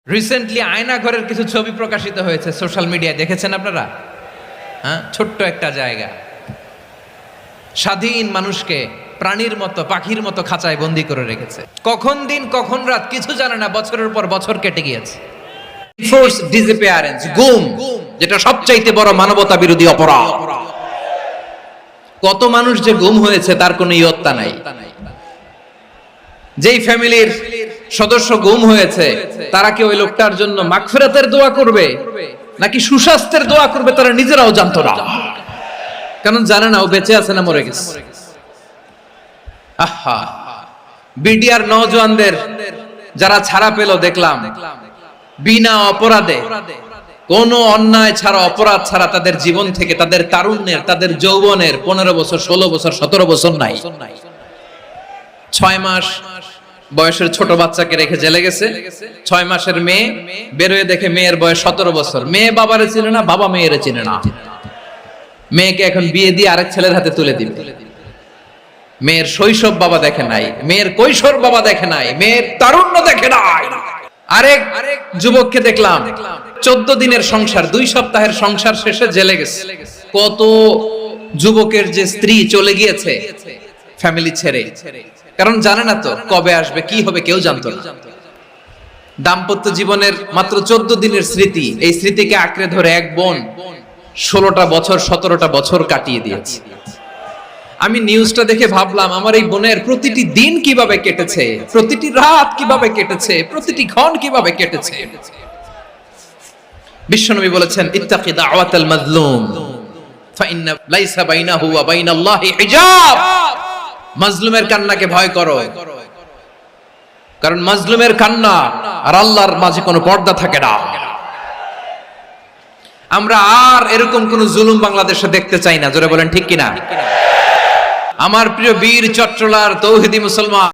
Recently আয়না ঘরের কিছু ছবি প্রকাশিত হয়েছে সোশ্যাল মিডিয়ায়, দেখেছেন আপনারা? হ্যাঁ, ছোট্ট একটা জায়গা স্বাধীন মানুষকে প্রাণীর মতো পাখির মতো খাঁচায় বন্দি করে রেখেছে। কখন দিন কখন রাত কিছু জানে না, বছরের পর বছর কেটে গিয়েছে। ফোর্স ডিসঅ্যাপিয়ারেন্স, গুম, যেটা সবচাইতে বড় মানবতা বিরোধী অপরাধ। কত মানুষ যে গুম হয়েছে তার কোনো ইয়ত্তা নাই। যেই ফ্যামিলির সদস্য গুম হয়েছে তারা কি ওই লোকটার জন্য মাগফিরাতের দোয়া করবে নাকি সুস্বাস্থ্যের দোয়া করবে তারা নিজেরাও জানতো না, কারণ জানে না ও বেঁচে আছে না মরে গেছে। আহা, বিডিআর নওজওয়ানদের যারা ছাড়া পেল দেখলাম, বিনা অপরাধে কোন অন্যায় ছাড়া অপরাধ ছাড়া তাদের জীবন থেকে, তাদের তারুণ্যের, তাদের যৌবনের 15 বছর 16 বছর 17 বছর নাই, 6 মাস বয়সের ছোট বাচ্চাকে রেখে জেলে গেছে। 6 মাসের মেয়ে বেরোয় দেখে মেয়ের বয়স 17 বছর। মেয়ে বাবারে চিনে না, বাবা মেয়েরে চিনে না। মেয়েকে এখন বিয়ে দিয়ে আরেক ছেলের হাতে তুলে দিবে। মেয়ের শৈশব বাবা দেখে নাই, মেয়ের কৈশোর বাবা দেখে নাই, মেয়ের তারুণ্য দেখে নাই। আরেক যুবককে দেখলাম 14 দিনের সংসার, 2 সপ্তাহের সংসার শেষে জেলে গেছে। কত যুবকের যে স্ত্রী চলে গিয়েছে ফ্যামিলি ছেড়ে, কারণ জানে না তো কবে আসবে, কি হবে, কেউ জানতো না। দাম্পত্য জীবনের মাত্র 14 দিনের স্মৃতি, এই স্মৃতিকে আঁকড়ে ধরে এক বোন 16টা বছর 17টা বছর কাটিয়ে দিয়েছে। আমি নিউজটা দেখে ভাবলাম, আমার এই বোনের প্রতিটি দিন কিভাবে কেটেছে, প্রতিটি রাত কিভাবে কেটেছে, প্রতিটি ক্ষণ কিভাবে কেটেছে। বিশ্বনবী বলেছেন, ইত্তাকি দাওয়াতাল মাজলুম ফাইন্না লাইসা বাইনাহু ওয়া বাইনাল্লাহি হিজাব। মাজলুমের কান্নাকে ভয় করো, কারণ মাজলুমের কান্না আর আল্লাহর মাঝে কোনো পর্দা থাকে না। আমরা আর এরকম কোন জুলুম বাংলাদেশে দেখতে চাই না। জোরে বলেন ঠিক কিনা? আমার প্রিয় বীর চট্টলার তৌহিদি মুসলমান।